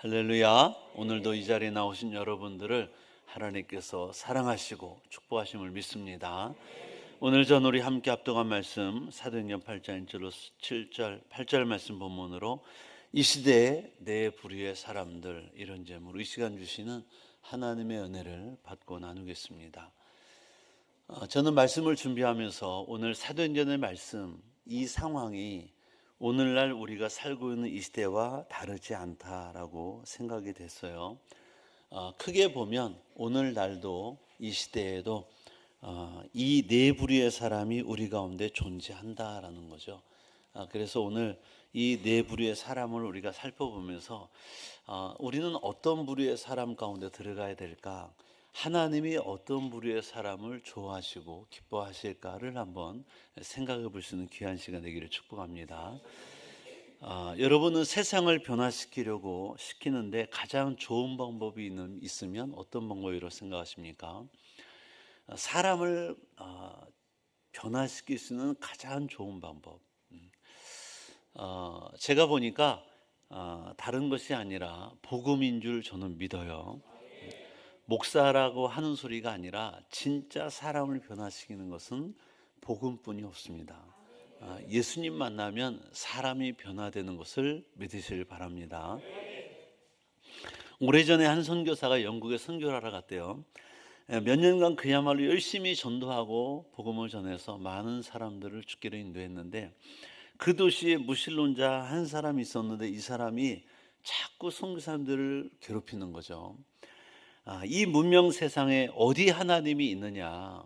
할렐루야. 오늘도 이 자리에 나오신 여러분들을 하나님께서 사랑하시고 축복하심을 믿습니다. 오늘 전 우리 함께 합독한 말씀 사도행전 8장 1절로 7절 8절 말씀 본문으로 이 시대에 내 부류의 사람들, 이런 제목으로 이 시간 주시는 하나님의 은혜를 받고 나누겠습니다. 저는 말씀을 준비하면서 오늘 사도행전의 말씀, 이 상황이 오늘날 우리가 살고 있는 이 시대와 다르지 않다라고 생각이 됐어요. 크게 보면 오늘날도 이 시대에도 이 네 부류의 사람이 우리 가운데 존재한다라는 거죠. 그래서 오늘 이 네 부류의 사람을 우리가 살펴보면서 우리는 어떤 부류의 사람 가운데 들어가야 될까? 하나님이 어떤 부류의 사람을 좋아하시고 기뻐하실까를 한번 생각해 볼 수 있는 귀한 시간 되기를 축복합니다. 여러분은 세상을 변화시키려고 시키는데 가장 좋은 방법이 있으면 어떤 방법이라고 생각하십니까? 사람을 변화시킬 수 있는 가장 좋은 방법. 제가 보니까 다른 것이 아니라 복음인 줄 저는 믿어요. 목사라고 하는 소리가 아니라 진짜 사람을 변화시키는 것은 복음뿐이 없습니다. 예수님 만나면 사람이 변화되는 것을 믿으시길 바랍니다. 오래전에 한 선교사가 영국에 선교를 하러 갔대요. 몇 년간 그야말로 열심히 전도하고 복음을 전해서 많은 사람들을 주께로 인도했는데, 그 도시에 무신론자 한 사람이 있었는데 이 사람이 자꾸 선교 사람들을 괴롭히는 거죠. 이 문명 세상에 어디 하나님이 있느냐.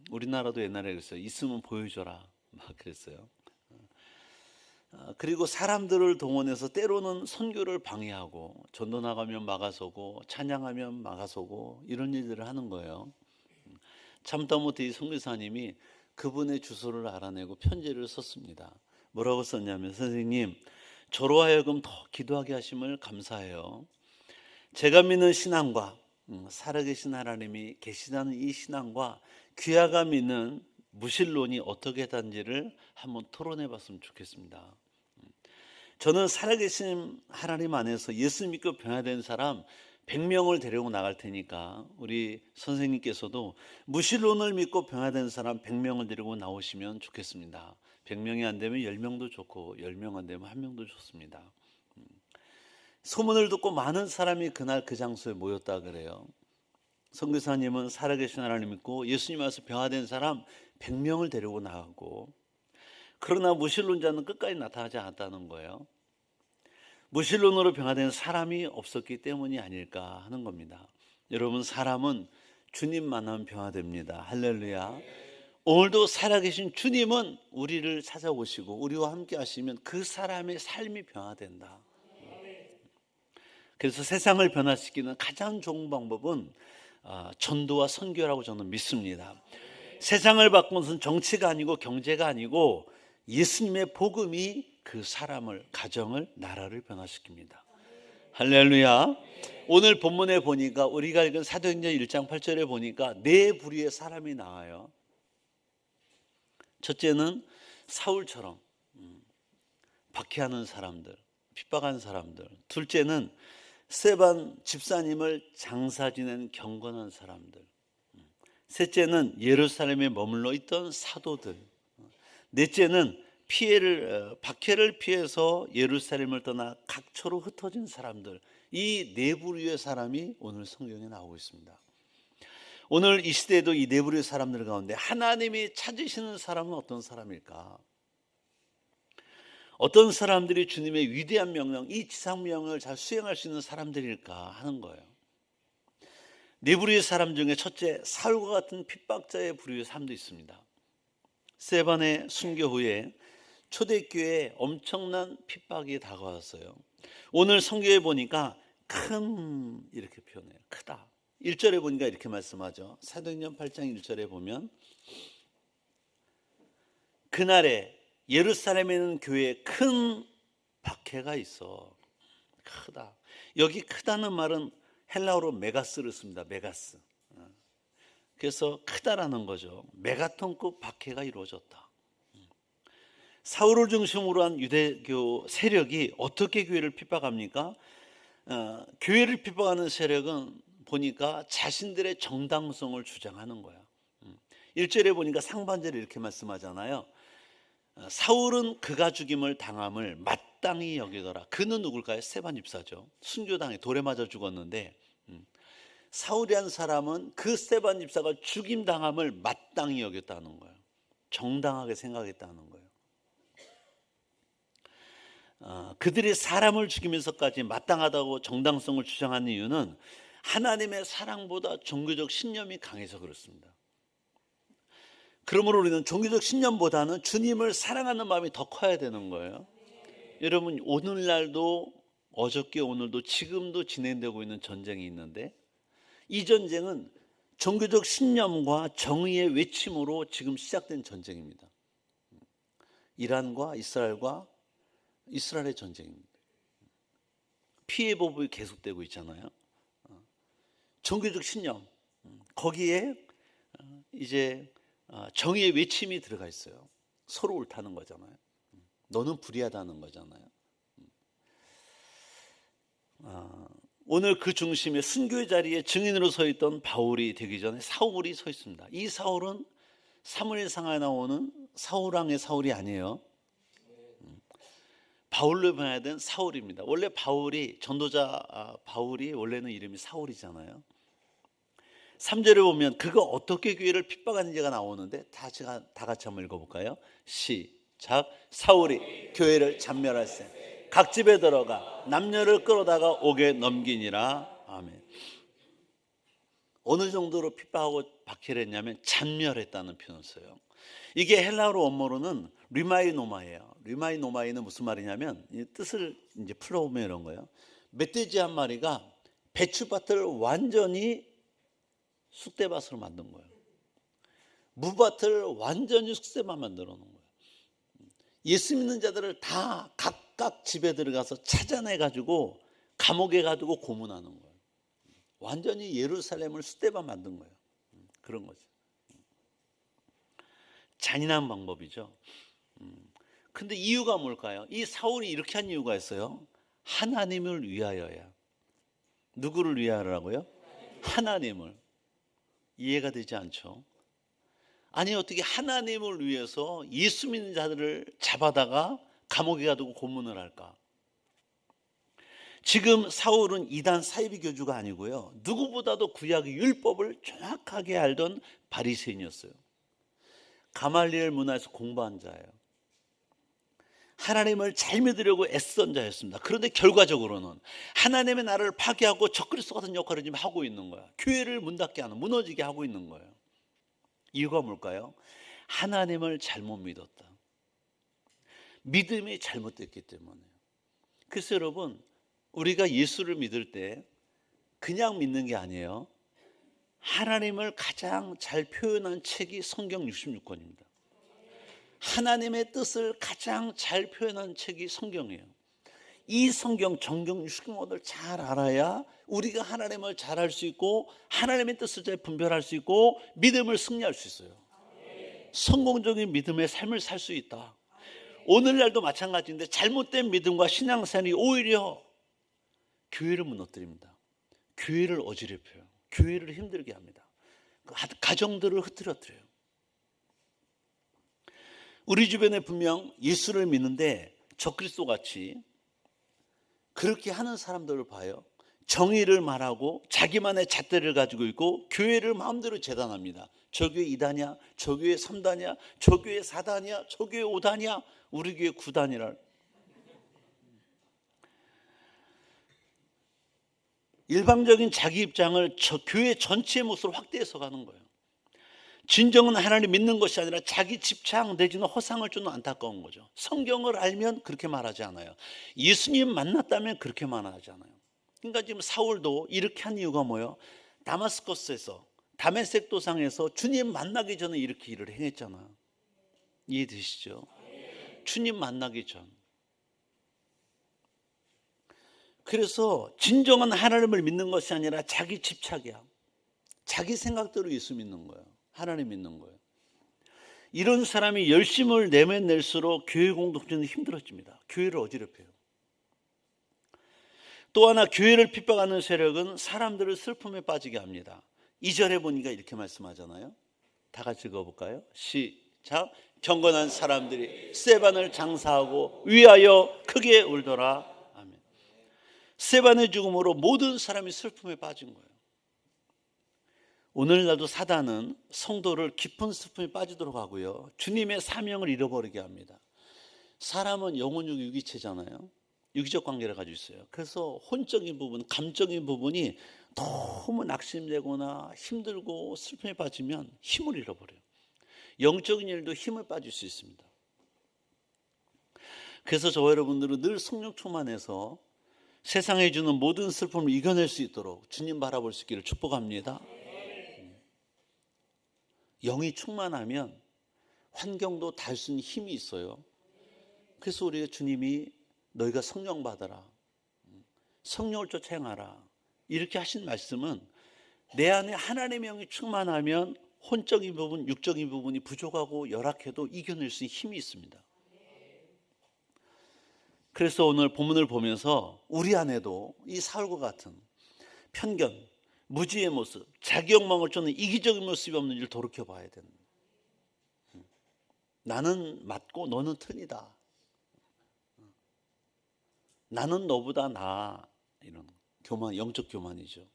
우리나라도 옛날에 그랬어요. 있으면 보여줘라, 막 그랬어요. 그리고 사람들을 동원해서 때로는 선교를 방해하고, 전도 나가면 막아서고, 찬양하면 막아서고, 이런 일들을 하는 거예요. 참다 못해 이 선교사님이 그분의 주소를 알아내고 편지를 썼습니다. 뭐라고 썼냐면, 선생님, 저로 하여금 더 기도하게 하심을 감사해요. 제가 믿는 신앙과 살아계신 하나님이 계시다는 이 신앙과 귀하가 믿는 무신론이 어떻게 다른지를 한번 토론해 봤으면 좋겠습니다. 저는 살아계신 하나님 안에서 예수 믿고 변화된 사람 100명을 데리고 나갈 테니까 우리 선생님께서도 무신론을 믿고 변화된 사람 100명을 데리고 나오시면 좋겠습니다. 100명이 안 되면 10명도 좋고 10명 안 되면 1명도 좋습니다. 소문을 듣고 많은 사람이 그날 그 장소에 모였다 그래요. 선교사님은 살아계신 하나님 믿고 예수님 와서 변화된 사람 100명을 데리고 나가고, 그러나 무신론자는 끝까지 나타나지 않았다는 거예요. 무신론으로 변화된 사람이 없었기 때문이 아닐까 하는 겁니다. 여러분, 사람은 주님 만나면 변화됩니다. 할렐루야. 오늘도 살아계신 주님은 우리를 찾아오시고 우리와 함께 하시면 그 사람의 삶이 변화된다. 그래서 세상을 변화시키는 가장 좋은 방법은 전도와 선교라고 저는 믿습니다. 세상을 바꾸는 것은 정치가 아니고 경제가 아니고 예수님의 복음이 그 사람을, 가정을, 나라를 변화시킵니다. 할렐루야. 오늘 본문에 보니까, 우리가 읽은 사도행전 1장 8절에 보니까 네 부류의 사람이 나와요. 첫째는 사울처럼 박해하는 사람들, 핍박한 사람들. 둘째는 스데반 집사님을 장사 지낸 경건한 사람들. 셋째는 예루살렘에 머물러 있던 사도들. 넷째는 박해를 피해서 예루살렘을 떠나 각처로 흩어진 사람들. 이 네 부류의 사람이 오늘 성경에 나오고 있습니다. 오늘 이 시대에도 이 네 부류의 사람들 가운데 하나님이 찾으시는 사람은 어떤 사람일까? 어떤 사람들이 주님의 위대한 명령, 이 지상 명령을 잘 수행할 수 있는 사람들일까 하는 거예요. 네 부류의 사람 중에 첫째, 사울과 같은 핍박자의 부류의 사람도 있습니다. 스데반의 순교 후에 초대교회에 엄청난 핍박이 다가왔어요. 오늘 성경에 보니까 큰, 이렇게 표현해요. 크다. 1절에 보니까 이렇게 말씀하죠. 사도행전 8장 1절에 보면, 그날에 예루살렘에 있는 교회에 큰 박해가 있어. 크다. 여기 크다는 말은 헬라어로 메가스를 씁니다. 메가스. 그래서 크다라는 거죠. 메가톤급 박해가 이루어졌다. 사울을 중심으로 한 유대교 세력이 어떻게 교회를 핍박합니까? 교회를 핍박하는 세력은 보니까 자신들의 정당성을 주장하는 거야. 1절에 보니까 상반절에 이렇게 말씀하잖아요. 사울은 그가 죽임을 당함을 마땅히 여기더라. 그는 누굴까요? 스데반 집사죠. 순교당해 돌에 맞아 죽었는데 사울이라는 사람은 그 스데반 집사가 죽임 당함을 마땅히 여겼다는 거예요. 정당하게 생각했다는 거예요. 그들이 사람을 죽이면서까지 마땅하다고 정당성을 주장하는 이유는 하나님의 사랑보다 종교적 신념이 강해서 그렇습니다. 그러므로 우리는 종교적 신념보다는 주님을 사랑하는 마음이 더 커야 되는 거예요. 여러분, 오늘날도 어저께 오늘도 지금도 진행되고 있는 전쟁이 있는데 이 전쟁은 종교적 신념과 정의의 외침으로 지금 시작된 전쟁입니다. 이란과 이스라엘의 전쟁입니다. 피해 보복이 계속되고 있잖아요. 종교적 신념, 거기에 이제 정의의 외침이 들어가 있어요. 서로 옳다는 거잖아요. 너는 불의하다는 거잖아요. 오늘 그 중심에 순교의 자리에 증인으로 서 있던 바울이 되기 전에 사울이 서 있습니다. 이 사울은 사무엘상에 나오는 사울왕의 사울이 아니에요. 바울로 봐야 된 사울입니다. 원래 바울이 전도자 바울이 원래는 이름이 사울이잖아요. 3절에 보면 그가 어떻게 교회를 핍박하는지가 나오는데 다 같이 한번 읽어볼까요? 시작. 사울이 교회를 잔멸할세 각 집에 들어가 남녀를 끌어다가 옥에 넘기니라. 아멘. 어느 정도로 핍박하고 박해를 했냐면 잔멸했다는 표현을 써요. 이게 헬라어로 원어로는 리마이노마예요. 리마이노마이는 무슨 말이냐면 이 뜻을 이제 풀어보면 이런 거예요. 멧돼지 한 마리가 배추밭을 완전히 쑥대밭으로 만든 거예요. 무밭을 완전히 쑥대밭 만들어 놓은 거예요. 예수 믿는 자들을 다 각각 집에 들어가서 찾아내가지고 감옥에 가지고 고문하는 거예요. 완전히 예루살렘을 쑥대밭 만든 거예요. 그런 거죠. 잔인한 방법이죠. 근데 이유가 뭘까요? 이 사울이 이렇게 한 이유가 있어요. 하나님을 위하여야. 누구를 위하여라고요? 하나님을. 이해가 되지 않죠? 아니 어떻게 하나님을 위해서 예수 믿는 자들을 잡아다가 감옥에 가두고 고문을 할까? 지금 사울은 이단 사이비 교주가 아니고요. 누구보다도 구약의 율법을 정확하게 알던 바리새인이었어요. 가말리엘 문화에서 공부한 자예요. 하나님을 잘 믿으려고 애쓰던 자였습니다. 그런데 결과적으로는 하나님의 나라를 파괴하고 적그리스도 같은 역할을 지금 하고 있는 거야. 교회를 문 닫게 하는, 무너지게 하고 있는 거예요. 이유가 뭘까요? 하나님을 잘못 믿었다. 믿음이 잘못됐기 때문에요. 그래서 여러분, 우리가 예수를 믿을 때 그냥 믿는 게 아니에요. 하나님을 가장 잘 표현한 책이 성경 66권입니다. 하나님의 뜻을 가장 잘 표현한 책이 성경이에요. 이 성경 정경 66권을 잘 알아야 우리가 하나님을 잘 알 수 있고 하나님의 뜻을 잘 분별할 수 있고 믿음을 승리할 수 있어요. 성공적인 믿음의 삶을 살 수 있다. 오늘날도 마찬가지인데 잘못된 믿음과 신앙생활이 오히려 교회를 무너뜨립니다. 교회를 어지럽혀요. 교회를 힘들게 합니다. 가정들을 흐트러뜨려요. 우리 주변에 분명 예수를 믿는데 적그리스도같이 그렇게 하는 사람들을 봐요. 정의를 말하고 자기만의 잣대를 가지고 있고 교회를 마음대로 재단합니다. 저 교회 2단이야, 저 교회 3단이야, 저 교회 4단이야, 저 교회 5단이야, 우리 교회 9단이라. 일방적인 자기 입장을 저 교회 전체의 모습으로 확대해서 가는 거예요. 진정은 하나님 믿는 것이 아니라 자기 집착 내지는 허상을 주는 안타까운 거죠. 성경을 알면 그렇게 말하지 않아요. 예수님 만났다면 그렇게 말하지 않아요. 그러니까 지금 사울도 이렇게 한 이유가 뭐예요? 다마스커스에서 다메섹 도상에서 주님 만나기 전에 이렇게 일을 행했잖아요. 이해되시죠? 주님 만나기 전. 그래서 진정한 하나님을 믿는 것이 아니라 자기 집착이야. 자기 생각대로 예수 믿는 거예요. 하나님 믿는 거예요. 이런 사람이 열심을 내면 낼수록 교회 공동체는 힘들어집니다. 교회를 어지럽혀요. 또 하나 교회를 핍박하는 세력은 사람들을 슬픔에 빠지게 합니다. 2절에 보니까 이렇게 말씀하잖아요. 다 같이 읽어볼까요? 시작. 경건한 사람들이 스데반을 장사하고 위하여 크게 울더라. 아멘. 스데반의 죽음으로 모든 사람이 슬픔에 빠진 거예요. 오늘날도 사단은 성도를 깊은 슬픔에 빠지도록 하고요, 주님의 사명을 잃어버리게 합니다. 사람은 영혼육 유기체잖아요. 유기적 관계를 가지고 있어요. 그래서 혼적인 부분, 감적인 부분이 너무 낙심되거나 힘들고 슬픔에 빠지면 힘을 잃어버려요. 영적인 일도 힘을 빠질 수 있습니다. 그래서 저와 여러분들은 늘 성령 충만해서 세상에 주는 모든 슬픔을 이겨낼 수 있도록 주님 바라볼 수 있기를 축복합니다. 영이 충만하면 환경도 달 수 있는 힘이 있어요. 그래서 우리가 주님이 너희가 성령 받아라, 성령을 쫓아 행하라 이렇게 하신 말씀은 내 안에 하나님의 영이 충만하면 혼적인 부분, 육적인 부분이 부족하고 열악해도 이겨낼 수 있는 힘이 있습니다. 그래서 오늘 본문을 보면서 우리 안에도 이 사울과 같은 편견, 무지의 모습, 자기 욕망을 쫓는 이기적인 모습이 없는지를 돌이켜봐야 됩니다. 나는 맞고 너는 틀리다. 나는 너보다 나아. 이런 교만, 영적 교만이죠.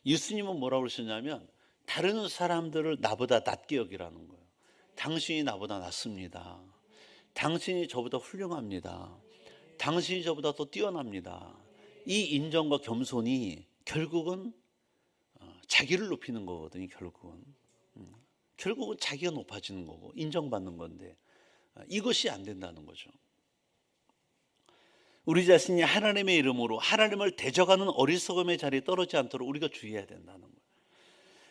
예수님은 뭐라고 그러셨냐면 다른 사람들을 나보다 낮게 여기라는 거예요. 당신이 나보다 낫습니다. 당신이 저보다 훌륭합니다. 당신이 저보다 더 뛰어납니다. 이 인정과 겸손이 결국은 자기를 높이는 거거든요. 결국은 자기가 높아지는 거고 인정받는 건데 이것이 안 된다는 거죠. 우리 자신이 하나님의 이름으로 하나님을 대적하는 어리석음의 자리에 떨어지지 않도록 우리가 주의해야 된다는 거예요.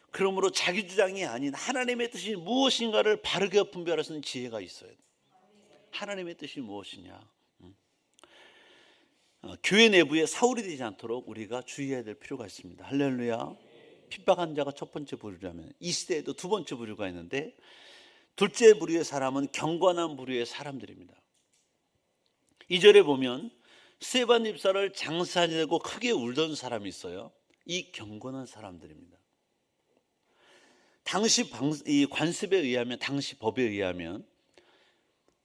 그러므로 자기 주장이 아닌 하나님의 뜻이 무엇인가를 바르게 분별할 수 있는 지혜가 있어야 돼요. 하나님의 뜻이 무엇이냐. 교회 내부에 사울이 되지 않도록 우리가 주의해야 될 필요가 있습니다. 할렐루야. 핍박한 자가 첫 번째 부류라면 이 시대에도 두 번째 부류가 있는데, 둘째 부류의 사람은 경건한 부류의 사람들입니다. 2절에 보면 스데반 집사를 장사하려고 크게 울던 사람이 있어요. 이 경건한 사람들입니다. 당시 이 관습에 의하면, 당시 법에 의하면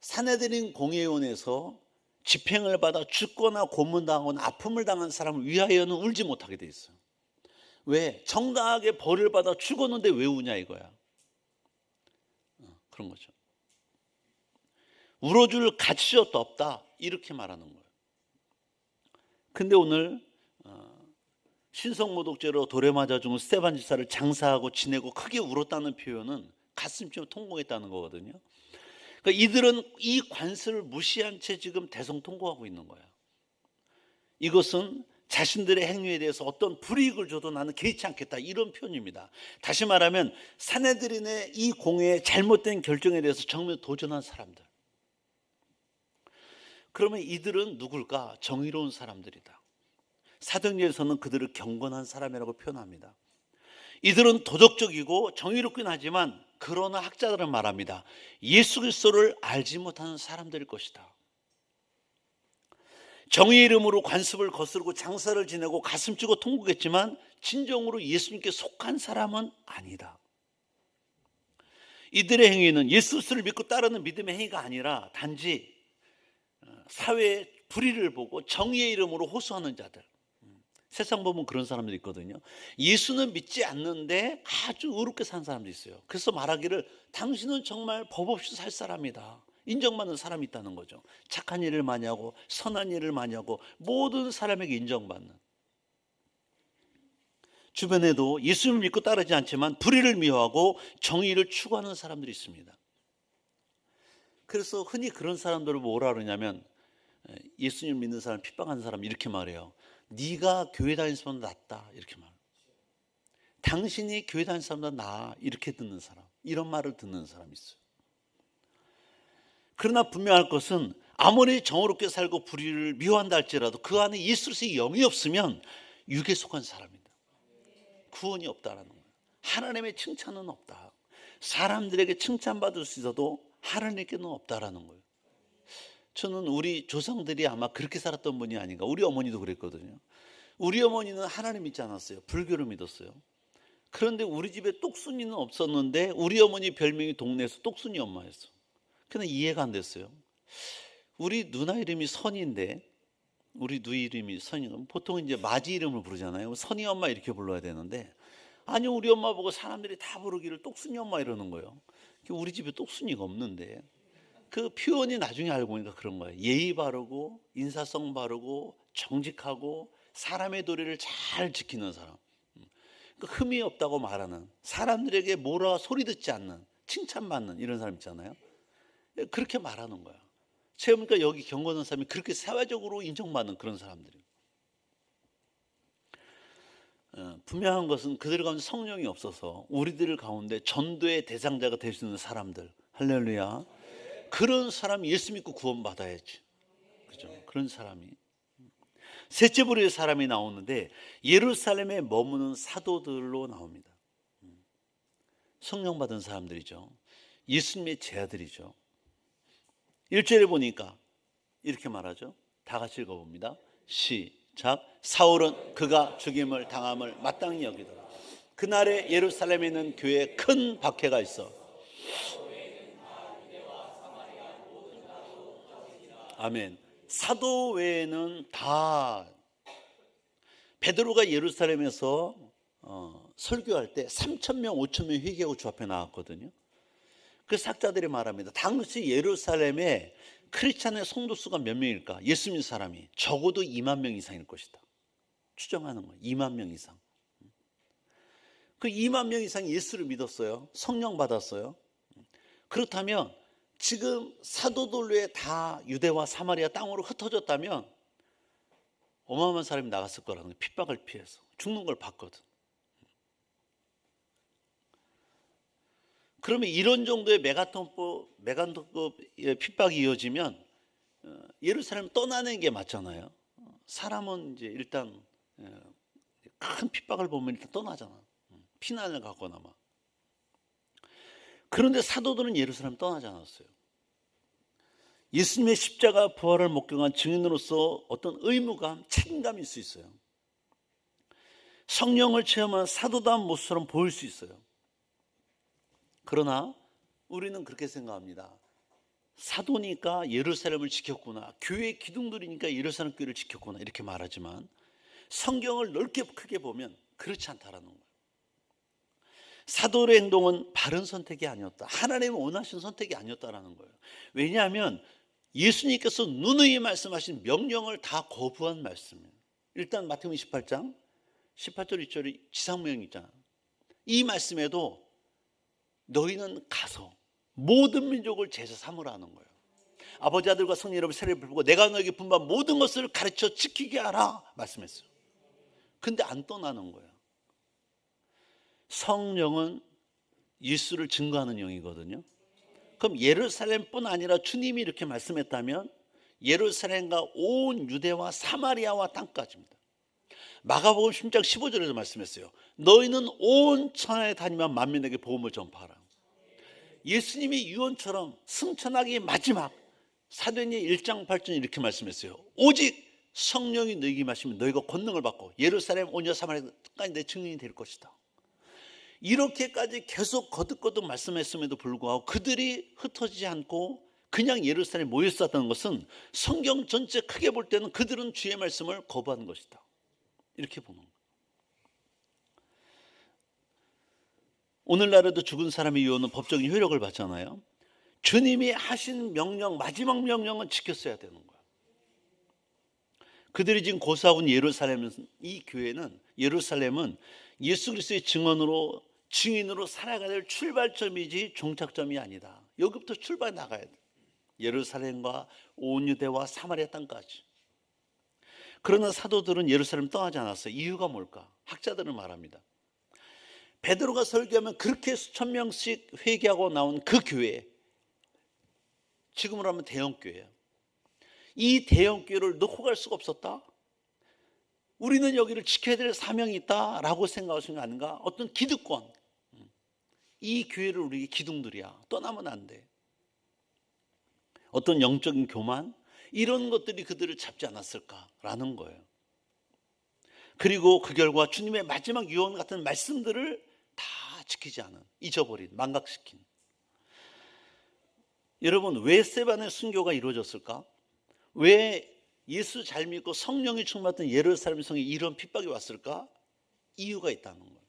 산헤드린 공회원에서 집행을 받아 죽거나 고문당하거나 아픔을 당한 사람을 위하여는 울지 못하게 돼 있어요. 왜? 정당하게 벌을 받아 죽었는데 왜 우냐 이거야. 그런 거죠. 울어줄 가치도 없다 이렇게 말하는 거예요. 근데 오늘 신성모독죄로 돌에 맞아 죽은 스데반 집사를 장사하고 지내고 크게 울었다는 표현은 가슴쯤 통곡했다는 거거든요. 그러니까 이들은 이 관습을 무시한 채 지금 대성통곡하고 있는 거예요. 이것은 자신들의 행위에 대해서 어떤 불이익을 줘도 나는 개의치 않겠다 이런 표현입니다. 다시 말하면 산헤드린의 이 공회의 잘못된 결정에 대해서 정면 도전한 사람들. 그러면 이들은 누굴까? 정의로운 사람들이다. 사도행전에서는 그들을 경건한 사람이라고 표현합니다. 이들은 도덕적이고 정의롭긴 하지만 그러나 학자들은 말합니다. 예수 그리스도를 알지 못하는 사람들일 것이다. 정의의 이름으로 관습을 거스르고 장사를 지내고 가슴 찌고 통곡했지만 진정으로 예수님께 속한 사람은 아니다. 이들의 행위는 예수 그리스도를 믿고 따르는 믿음의 행위가 아니라 단지 사회의 불의를 보고 정의의 이름으로 호소하는 자들. 세상 보면 그런 사람들이 있거든요. 예수는 믿지 않는데 아주 의롭게 사는 사람도 있어요. 그래서 말하기를 당신은 정말 법 없이 살 사람이다. 인정받는 사람이 있다는 거죠. 착한 일을 많이 하고 선한 일을 많이 하고 모든 사람에게 인정받는. 주변에도 예수님을 믿고 따르지 않지만 불의를 미워하고 정의를 추구하는 사람들이 있습니다. 그래서 흔히 그런 사람들을 뭐라 그러냐면, 예수님 믿는 사람, 핍박하는 사람 이렇게 말해요. 네가 교회 다니는 사람보다 낫다 이렇게 말해요. 당신이 교회 다니는 사람보다 나아 이렇게 듣는 사람, 이런 말을 듣는 사람이 있어요. 그러나 분명할 것은 아무리 정의롭게 살고 불의를 미워한다 할지라도 그 안에 예수 그리스도의 영이 없으면 육에 속한 사람이다. 구원이 없다라는 거예요. 하나님의 칭찬은 없다. 사람들에게 칭찬받을 수 있어도 하나님께는 없다라는 거예요. 저는 우리 조상들이 아마 그렇게 살았던 분이 아닌가. 우리 어머니도 그랬거든요. 우리 어머니는 하나님 믿지 않았어요. 불교를 믿었어요. 그런데 우리 집에 똑순이는 없었는데 우리 어머니 별명이 동네에서 똑순이 엄마였어. 근데 이해가 안 됐어요. 우리 누나 이름이 선인데, 우리 누이 이름이 선이면 보통 이제 맞이 이름을 부르잖아요. 선이 엄마 이렇게 불러야 되는데, 아니 우리 엄마 보고 사람들이 다 부르기를 똑순이 엄마 이러는 거예요. 우리 집에 똑순이가 없는데, 그 표현이 나중에 알고 보니까 그런 거예요. 예의 바르고 인사성 바르고 정직하고 사람의 도리를 잘 지키는 사람, 흠이 없다고 말하는, 사람들에게 뭐라 소리 듣지 않는, 칭찬받는 이런 사람 있잖아요. 그렇게 말하는 거야. 제가 보니까 여기 경건한 사람이 그렇게 사회적으로 인정받는 그런 사람들이에요. 분명한 것은 그들 가운데 성령이 없어서 우리들 가운데 전도의 대상자가 될 수 있는 사람들, 할렐루야, 그런 사람이 예수 믿고 구원받아야지. 그죠? 그런 사람이. 셋째 부류의 사람이 나오는데 예루살렘에 머무는 사도들로 나옵니다. 성령 받은 사람들이죠. 예수님의 제자들이죠. 1절에 보니까 이렇게 말하죠. 다 같이 읽어봅니다. 시작. 사울은 그가 죽임을 당함을 마땅히 여기더라. 그날에 예루살렘에 있는 교회에 큰 박해가 있어. 아멘. 사도 외에는 다, 베드로가 예루살렘에서 설교할 때 3,000명, 5,000명 회개하고 주 앞에 나왔거든요. 그 학자들이 말합니다. 당시 예루살렘에 크리스찬의 성도 수가 몇 명일까? 예수 믿는 사람이 적어도 2만 명 이상일 것이다. 추정하는 거예요. 2만 명 이상. 그 2만 명 이상이 예수를 믿었어요. 성령 받았어요. 그렇다면 지금 사도들 외에 다 유대와 사마리아 땅으로 흩어졌다면 어마어마한 사람이 나갔을 거라는 거예요. 핍박을 피해서. 죽는 걸 봤거든. 그러면 이런 정도의 메가톤급 핍박이 이어지면 예루살렘 떠나는 게 맞잖아요. 사람은 이제 일단 큰 핍박을 보면 일단 떠나잖아. 피난을 가거나 막. 그런데 사도들은 예루살렘 떠나지 않았어요. 예수님의 십자가 부활을 목격한 증인으로서 어떤 의무감, 책임감이 있을 수 있어요. 성령을 체험한 사도다운 모습처럼 보일 수 있어요. 그러나 우리는 그렇게 생각합니다. 사도니까 예루살렘을 지켰구나, 교회의 기둥들이니까 예루살렘 교회를 지켰구나, 이렇게 말하지만 성경을 넓게 크게 보면 그렇지 않다라는 거예요. 사도의 행동은 바른 선택이 아니었다, 하나님이 원하신 선택이 아니었다라는 거예요. 왜냐하면 예수님께서 누누이 말씀하신 명령을 다 거부한 말씀이에요. 일단 마태복음 28장 18절 2절이 지상명령 있잖아요. 이 말씀에도 너희는 가서 모든 민족을 제자 삼으라는 거예요. 아버지, 아들과 성령 여러분 세례를 베푸고 내가 너에게 분부한 모든 것을 가르쳐 지키게 하라 말씀했어요. 근데 안 떠나는 거예요. 성령은 예수를 증거하는 영이거든요. 그럼 예루살렘뿐 아니라 주님이 이렇게 말씀했다면 예루살렘과 온 유대와 사마리아와 땅까지입니다. 마가복음 10장 15절에서 말씀했어요. 너희는 온 천하에 다니며 만민에게 복음을 전파하라. 예수님이 유언처럼 승천하기 마지막 사도행전 1장 8절 이렇게 말씀했어요. 오직 성령이 너희에게 마시면 너희가 권능을 받고 예루살렘 온 유다 사마리아까지 내 증인이 될 것이다. 이렇게까지 계속 거듭거듭 말씀했음에도 불구하고 그들이 흩어지지 않고 그냥 예루살렘에 모였었다는 것은 성경 전체 크게 볼 때는 그들은 주의 말씀을 거부한 것이다, 이렇게 보는 거예요. 오늘날에도 죽은 사람의 유언은 법적인 효력을 받잖아요. 주님이 하신 명령, 마지막 명령은 지켰어야 되는 거예요. 그들이 지금 고수하고 있는 예루살렘은, 이 교회는, 예루살렘은 예수 그리스도의 증인으로 살아가야 될 출발점이지 종착점이 아니다. 여기부터 출발 나가야 돼. 예루살렘과 온 유대와 사마리아 땅까지. 그러나 사도들은 예루살렘 떠나지 않았어요. 이유가 뭘까? 학자들은 말합니다. 베드로가 설교하면 그렇게 수천 명씩 회개하고 나온 그 교회, 지금으로 하면 대형교회예요. 이 대형교회를 놓고 갈 수가 없었다. 우리는 여기를 지켜야 될 사명이 있다라고 생각하시는 거 아닌가? 어떤 기득권, 이 교회를 우리 기둥들이야, 떠나면 안 돼. 어떤 영적인 교만, 이런 것들이 그들을 잡지 않았을까라는 거예요. 그리고 그 결과 주님의 마지막 유언 같은 말씀들을 다 지키지 않은, 잊어버린, 망각시킨. 여러분, 왜 스데반의 순교가 이루어졌을까? 왜 예수 잘 믿고 성령이 충만했던 예루살렘 성에 이런 핍박이 왔을까? 이유가 있다는 거예요.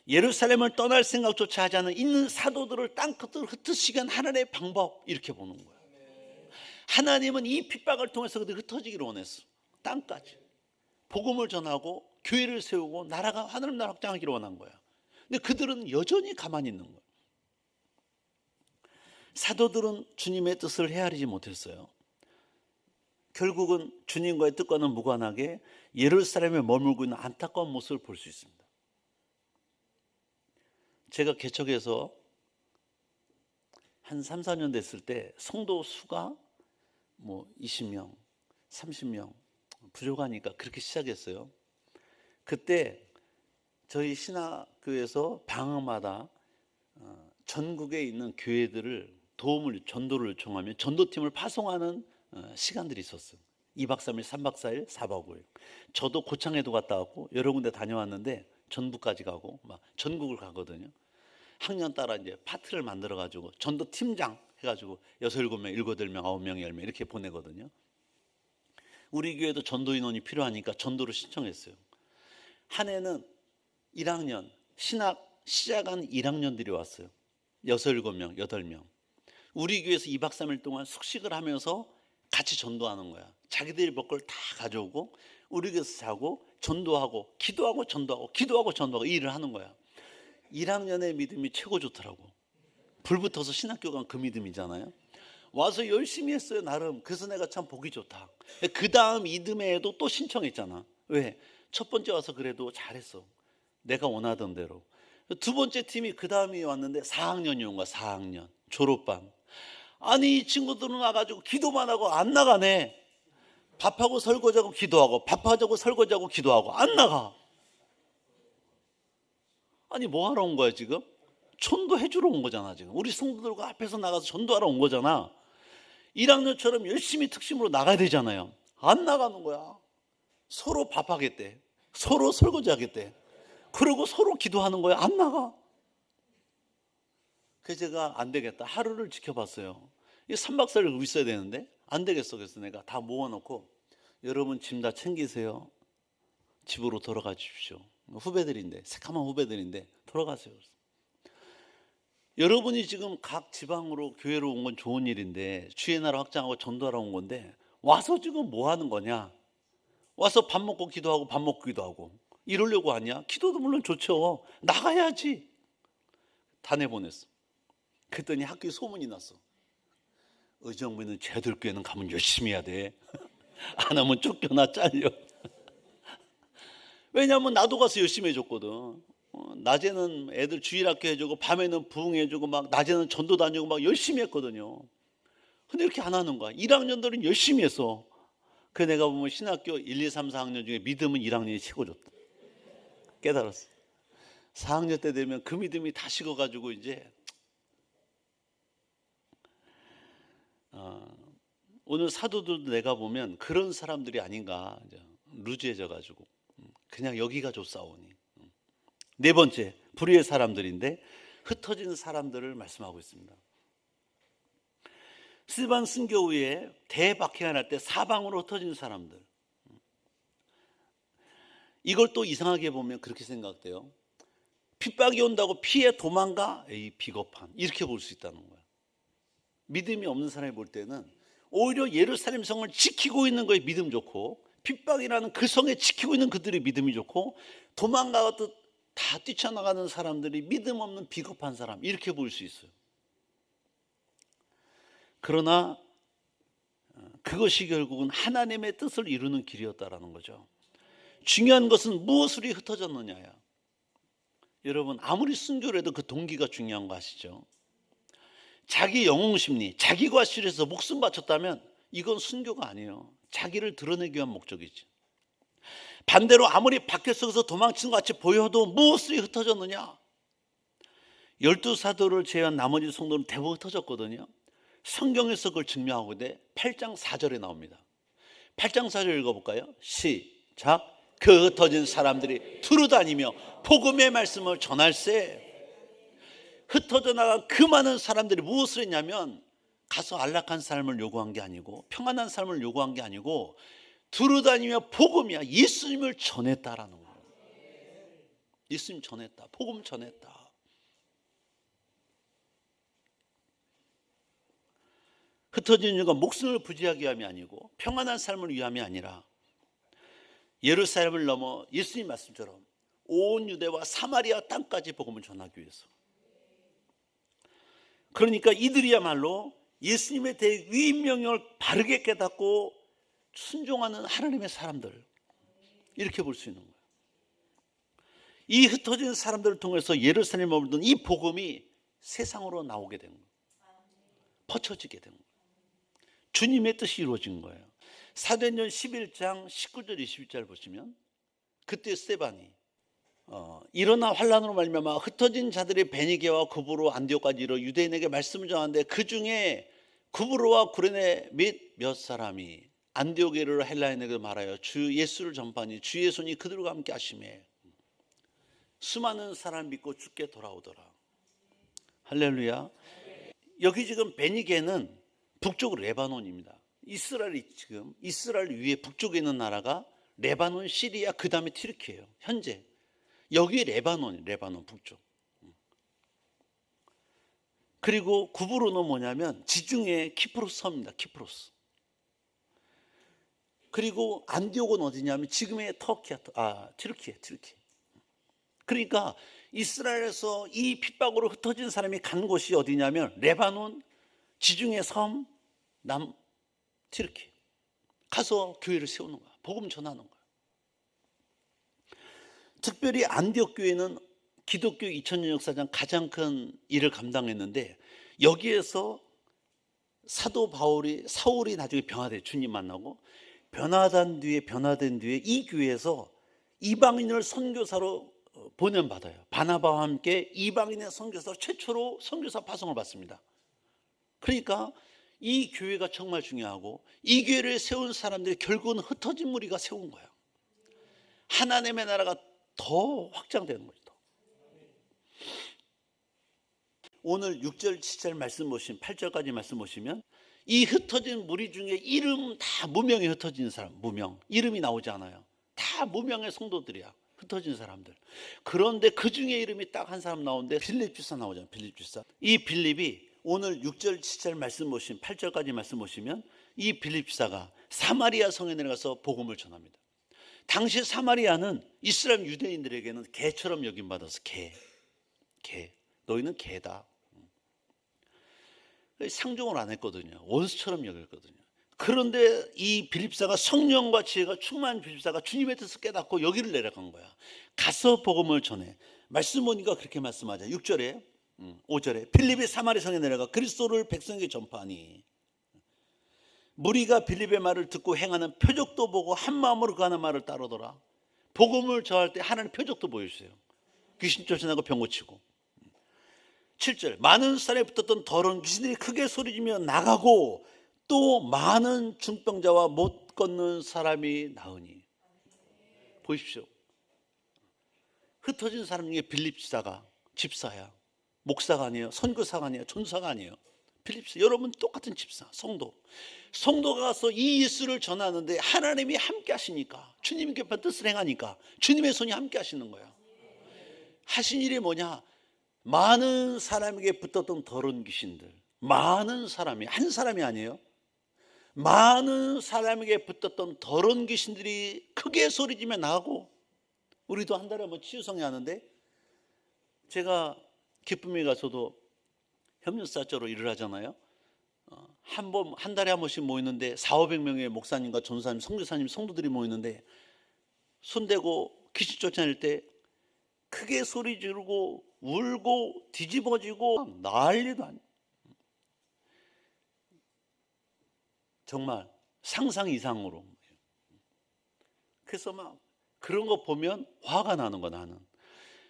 예루살렘을 떠날 생각조차 하지 않은 있는 사도들을 땅끝으로 흩으시게 한 하나님의 방법, 이렇게 보는 거예요. 하나님은 이 핍박을 통해서 그들이 흩어지기를 원했어. 땅까지 복음을 전하고 교회를 세우고 나라가 하나님 나라 확장하기를 원한 거야. 근데 그들은 여전히 가만히 있는 거예요. 사도들은 주님의 뜻을 헤아리지 못했어요. 결국은 주님과의 뜻과는 무관하게 예루살렘에 머물고 있는 안타까운 모습을 볼 수 있습니다. 제가 개척해서 한 3, 4년 됐을 때 성도 수가 20명, 30명 부족하니까 그렇게 시작했어요. 그때 저희 신학교에서 방학마다 전국에 있는 교회들을 전도를 요청하면 전도팀을 파송하는 시간들이 있었어요. 2박 3일, 3박 4일, 4박 5일. 저도 고창에도 갔다 왔고 여러 군데 다녀왔는데 전북까지 가고 막 전국을 가거든요. 학년 따라 이제 파트를 만들어 가지고 전도팀장 해가지고 6, 7명, 7, 8명, 9명, 10명 이렇게 보내거든요. 우리 교회도 전도 인원이 필요하니까 전도를 신청했어요. 한 해는 1학년 신학 시작한 1학년들이 왔어요. 6, 7명, 8명. 우리 교회에서 2박 3일 동안 숙식을 하면서 같이 전도하는 거야. 자기들이 먹을 걸 다 가져오고 우리 교회에서 자고 전도하고 기도하고 전도하고 기도하고 전도하고 이 일을 하는 거야. 1학년의 믿음이 최고 좋더라고. 불붙어서 신학교 간 그 믿음이잖아요. 와서 열심히 했어요, 나름. 그래서 내가 참 보기 좋다. 그 다음 이듬해에도 또 신청했잖아. 왜? 첫 번째 와서 그래도 잘했어. 내가 원하던 대로. 두 번째 팀이 그 다음이 왔는데 4학년이 온 거야. 4학년 졸업반. 아니 이 친구들은 와가지고 기도만 하고 안 나가네. 밥하고 설거지하고 기도하고 밥하자고 설거지하고 기도하고 안 나가. 아니 뭐 하러 온 거야 지금? 전도해주러 온 거잖아. 지금 우리 성도들과 앞에서 나가서 전도하러 온 거잖아. 1학년처럼 열심히 특심으로 나가야 되잖아요. 안 나가는 거야. 서로 밥하겠대, 서로 설거지하겠대, 그리고 서로 기도하는 거야. 안 나가. 그래서 제가 안 되겠다, 하루를 지켜봤어요. 3박 4일 여기 있어야 되는데 안 되겠어. 그래서 내가 다 모아놓고 여러분 짐 다 챙기세요. 집으로 돌아가 주십시오. 후배들인데, 새카만 후배들인데 돌아가세요. 여러분이 지금 각 지방으로 교회로 온 건 좋은 일인데, 주의 나라 확장하고 전도하러 온 건데 와서 지금 뭐 하는 거냐? 와서 밥 먹고 기도하고 밥 먹고 기도하고 이러려고 하냐? 기도도 물론 좋죠. 나가야지. 다 내보냈어. 그랬더니 학교에 소문이 났어. 의정부는 쟤들 교회는 가면 열심히 해야 돼. 안 하면 쫓겨나, 잘려. 왜냐하면 나도 가서 열심히 해줬거든. 낮에는 애들 주일학교 해주고 밤에는 부흥해주고 막 낮에는 전도 다니고 막 열심히 했거든요. 근데 이렇게 안 하는 거야. 1학년들은 열심히 했어. 그래서 내가 보면 신학교 1, 2, 3, 4학년 중에 믿음은 1학년이 최고 좋다. 깨달았어. 4학년 때 되면 그 믿음이 다 식어가지고 이제 오늘 사도들도 내가 보면 그런 사람들이 아닌가. 이제 루즈해져가지고 그냥 여기가 좋사오니. 네 번째, 불의의 사람들인데 흩어진 사람들을 말씀하고 있습니다. 스데반 순교 후에 대박해가 날 때 사방으로 흩어진 사람들. 이걸 또 이상하게 보면 그렇게 생각돼요. 핍박이 온다고 피해 도망가? 에이 비겁한, 이렇게 볼 수 있다는 거야. 믿음이 없는 사람이 볼 때는 오히려 예루살렘 성을 지키고 있는 거에 믿음 좋고, 핍박이라는 그 성에 지키고 있는 그들의 믿음이 좋고, 도망가듯 다 뛰쳐나가는 사람들이 믿음 없는 비겁한 사람, 이렇게 볼 수 있어요. 그러나 그것이 결국은 하나님의 뜻을 이루는 길이었다라는 거죠. 중요한 것은 무엇으로 흩어졌느냐야. 여러분 아무리 순교를 해도 그 동기가 중요한 거 아시죠? 자기 영웅심리, 자기 과실에서 목숨 바쳤다면 이건 순교가 아니에요. 자기를 드러내기 위한 목적이지. 반대로 아무리 박해 속에서 도망치는 것 같이 보여도 무엇으로 흩어졌느냐? 12사도를 제외한 나머지 성도는 대부분 흩어졌거든요. 성경에서 그걸 증명하고 있는데 8장 4절에 나옵니다. 8장 4절 읽어볼까요? 시작. 그 흩어진 사람들이 두루다니며 복음의 말씀을 전할세. 흩어져 나간 그 많은 사람들이 무엇을 했냐면 가서 안락한 삶을 요구한 게 아니고 평안한 삶을 요구한 게 아니고 두루다니며 복음이야. 예수님을 전했다라는 거예요. 예수님 전했다. 복음 전했다. 흩어진 이유가 목숨을 부지하기 위함이 아니고 평안한 삶을 위함이 아니라 예루살렘을 넘어 예수님 말씀처럼 온 유대와 사마리아 땅까지 복음을 전하기 위해서. 그러니까 이들이야말로 예수님에 대해 위임 명령을 바르게 깨닫고 순종하는 하나님의 사람들, 이렇게 볼 수 있는 거예요. 이 흩어진 사람들을 통해서 예루살렘에 머물던 이 복음이 세상으로 나오게 된 거예요. 퍼쳐지게 된 거예요. 주님의 뜻이 이루어진 거예요. 사도행전 11장 19절 21절 보시면 그때 스데반이 일어나 환란으로 말미암아 흩어진 자들의 베니게와 구브로 안디옥까지 이르러 유대인에게 말씀을 전하는데 그 중에 구브로와 구레네 및 몇 사람이 안디옥에 이르러 헬라인에게 말하여 주 예수를 전파하니 주의 손이 그들과 함께 하심에 수많은 사람 믿고 주께 돌아오더라. 할렐루야. 여기 지금 베니게는 북쪽 레바논입니다. 이스라엘이 지금 이스라엘 위에 북쪽에 있는 나라가 레바논, 시리아, 그 다음에 튀르키예요. 현재 여기 레바논 북쪽. 그리고 구브로는 뭐냐면 지중해 키프로스 섬입니다. 키프로스. 그리고 안디옥은 어디냐면 지금의 튀르키예. 그러니까 이스라엘에서 이 핍박으로 흩어진 사람이 간 곳이 어디냐면 레바논, 지중해 섬, 남 튀르키 가서 교회를 세우는 거야. 복음 전하는 거야. 특별히 안디옥 교회는 기독교 2000년 역사상 가장 큰 일을 감당했는데 여기에서 사도 사울이 나중에 변화돼 주님 만나고 변화된 뒤에 이 교회에서 이방인을 선교사로 보냄받아요. 바나바와 함께 이방인의 선교사로 최초로 선교사 파송을 받습니다. 그러니까 이 교회가 정말 중요하고 이 교회를 세운 사람들이 결국은 흩어진 무리가 세운 거예요. 하나님의 나라가 더 확장되는 거죠. 오늘 6절 7절 말씀 보시면 8절까지 말씀 보시면 이 흩어진 무리 중에 이름 다 무명에 흩어진 사람, 무명 이름이 나오지 않아요. 다 무명의 성도들이야. 흩어진 사람들. 그런데 그 중에 이름이 딱 한 사람 나오는데 빌립 집사 나오잖아요. 빌립 집사. 이 빌립이 오늘 6절 7절 말씀 보시면 8절까지 말씀 보시면 이 빌립 집사가 사마리아 성에 내려가서 복음을 전합니다. 당시 사마리아는 이스라엘 유대인들에게는 개처럼 여김받아서 개. 너희는 개다. 상종을 안 했거든요. 원수처럼 여겼거든요. 그런데 이 빌립사가 성령과 지혜가 충만한 빌립사가 주님의 뜻을 깨닫고 여기를 내려간 거야. 가서 복음을 전해. 말씀 보니까 그렇게 말씀하자. 6절에 5절에 빌립이 사마리아 성에 내려가 그리스도를 백성에게 전파하니 무리가 빌립의 말을 듣고 행하는 표적도 보고 한 마음으로 그 하는 말을 따르더라. 복음을 전할 때 하나님 표적도 보여주세요. 귀신 쫓아나고 병 고치고. 7절 많은 사람이 붙었던 더러운 귀신들이 크게 소리지며 나가고 또 많은 중병자와 못 걷는 사람이 나으니. 보십시오. 흩어진 사람 중에 빌립 집사야. 목사가 아니에요. 선교사가 아니에요. 전사가 아니에요. 빌립 집사. 여러분 똑같은 집사, 성도가 가서 이 예수를 전하는데 하나님이 함께 하시니까 주님이 급한 뜻을 행하니까 주님의 손이 함께 하시는 거예요. 하신 일이 뭐냐? 많은 사람에게 붙었던 더러운 귀신들, 많은 사람이, 한 사람이 아니에요. 많은 사람에게 붙었던 더러운 귀신들이 크게 소리지며 나가고, 우리도 한 달에 한번 치유성회 하는데 제가 기쁨에 가서도 협력사적으로 일을 하잖아요. 한 달에 한 번씩 모이는데 400~500명의 목사님과 전사님, 선교사님, 성도들이 모이는데 손대고 귀신 쫓아낼 때 크게 소리 지르고 울고 뒤집어지고 난리도 아니에요. 정말 상상 이상으로. 그래서 막 그런 거 보면 화가 나는 거. 나는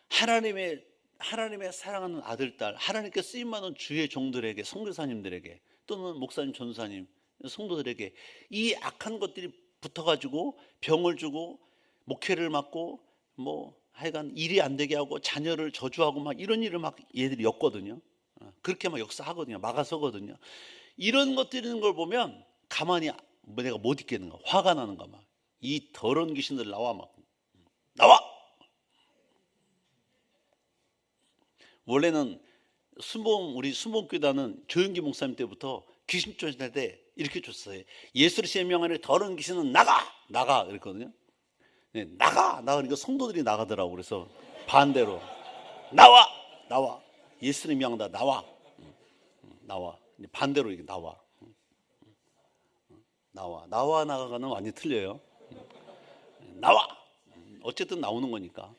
하나님의 사랑하는 아들, 딸, 하나님께 쓰임받는 주의 종들에게, 선교사님들에게 또는 목사님, 전사님, 성도들에게 이 악한 것들이 붙어가지고 병을 주고 목회를 맡고 뭐 하여간 일이 안 되게 하고 자녀를 저주하고 막 이런 일을 막 얘들이 엮거든요. 그렇게 막 역사하거든요. 막아서거든요. 이런 것들 있는 걸 보면 가만히 내가 못 있겠는 거야. 화가 나는 거야. 막 이 더러운 귀신들 나와, 막 나와. 원래는 우리 순복교단은 조영기 목사님 때부터 귀신 쫓을 때 이렇게 줬어요. 예수를 제명하는 더러운 귀신은 나가 그랬거든요. 네, 나가 그러니까 성도들이 나가더라고. 그래서 반대로 나와 예수를 명한다, 나와. 반대로 이게 나와 나가가는 완전히 틀려요. 나와. 어쨌든 나오는 거니까.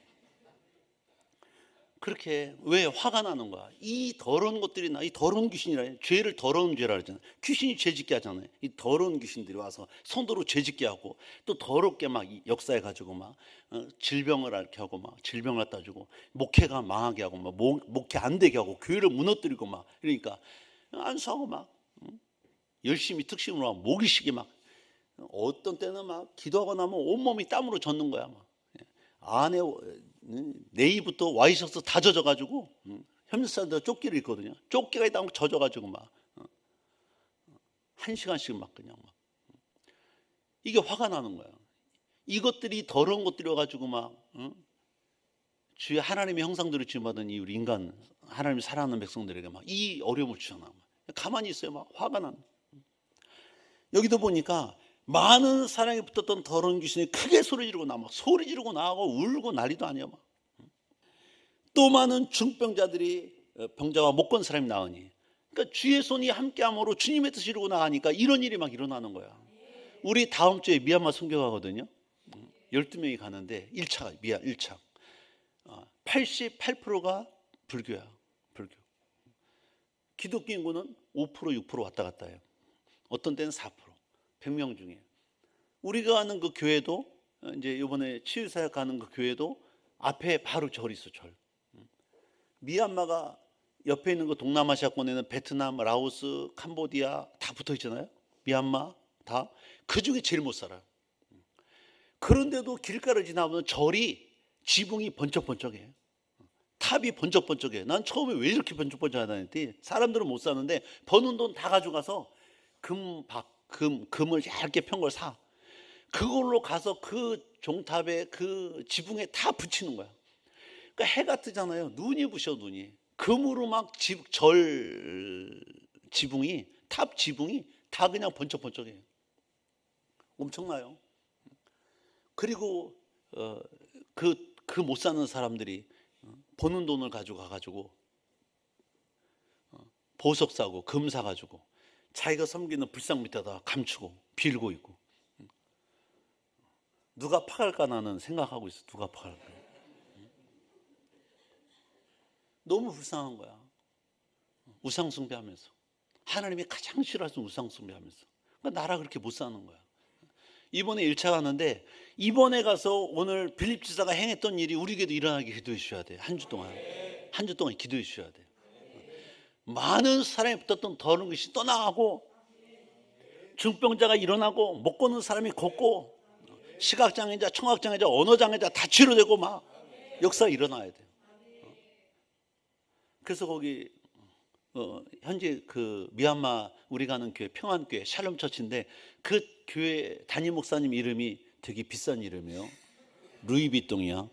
그렇게 왜 화가 나는 거야? 이 더러운 것들이 이 더러운 귀신이라, 죄를 더러운 죄라 그러잖아요. 귀신이 죄짓게 하잖아요. 이 더러운 귀신들이 와서 성도로 죄짓게 하고 또 더럽게 막 역사해 가지고 막 질병을 앓게 하고 막 질병을 갖다 주고 목회가 망하게 하고 막 목회 안 되게 하고 교회를 무너뜨리고 막 그러니까 안수하고 막 열심히 특심으로 막 모기시기 막 어떤 때는 막 기도하고 나면 온몸이 땀으로 젖는 거야. 막 안에 네이부터 와이셔츠 다 젖어가지고 협력사들 조끼를 입거든요. 조끼가 있다면 젖어가지고 막 1시간씩 막 그냥 막 이게 화가 나는 거야. 이것들이 더러운 것들이 와가지고 막 주의 하나님의 형상대로 지음받은 이 우리 인간 하나님이 사랑하는 백성들에게 막 이 어려움을 주잖아. 가만히 있어요. 막 화가 나는. 여기도 보니까 많은 사랑에 붙었던 더러운 귀신이 크게 소리 지르고 나가고 울고 난리도 아니야. 막. 또 많은 중병자들이 병자와 못 건 사람이 나으니, 그러니까 주의 손이 함께함으로 주님의 뜻을 이루고 나가니까 이런 일이 막 일어나는 거야. 우리 다음 주에 미얀마 선교 가거든요. 12명이 가는데 1차가 1차 88%가 불교야. 불교. 기독교 인구는 5% 6% 왔다 갔다 해요. 어떤 때는 4%. 100명 중에 우리가 가는 그 교회도 이제 이번에 치유사역 가는 그 교회도 앞에 바로 절이 있어. 절. 미얀마가 옆에 있는 그 동남아시아권에는 베트남, 라오스, 캄보디아 다 붙어 있잖아요. 미얀마 다 그 중에 제일 못 살아요. 그런데도 길가를 지나보면 절이 지붕이 번쩍번쩍해. 탑이 번쩍번쩍해. 난 처음에 왜 이렇게 번쩍번쩍하다 했더니 사람들은 못 사는데 버는 돈 다 가져가서 금을 얇게 편 걸 사. 그걸로 가서 그 종탑에 그 지붕에 다 붙이는 거야. 그러니까 해가 뜨잖아요. 눈이 부셔. 눈이 금으로 막 절 지붕이, 탑 지붕이 다 그냥 번쩍번쩍해요. 엄청나요. 그리고 그 못 사는 사람들이 버는 돈을 가지고 가가지고 보석 사고 금 사가지고 자기가 섬기는 불상 밑에다 감추고 빌고 있고. 누가 파갈까 나는 생각하고 있어. 누가 파갈까. 너무 불쌍한 거야. 우상 숭배하면서. 하나님이 가장 싫어하는 우상 숭배하면서. 그러니까 나라 그렇게 못 사는 거야. 이번에 1차 갔는데 이번에 가서 오늘 빌립 지사가 행했던 일이 우리에게도 일어나게 기도해 주셔야 돼요. 한 주 동안 기도해 주셔야 돼요. 많은 사람이 붙었던 더러운 것이 떠나가고 중병자가 일어나고 못 걷는 사람이 걷고 시각장애자, 청각장애자, 언어장애자 다 치료되고 막 역사가 일어나야 돼요. 그래서 거기 현재 그 미얀마 우리 가는 교회 평안교회 샬롬처치인데 그 교회 담임 목사님 이름이 되게 비싼 이름이에요. 루이비통이야.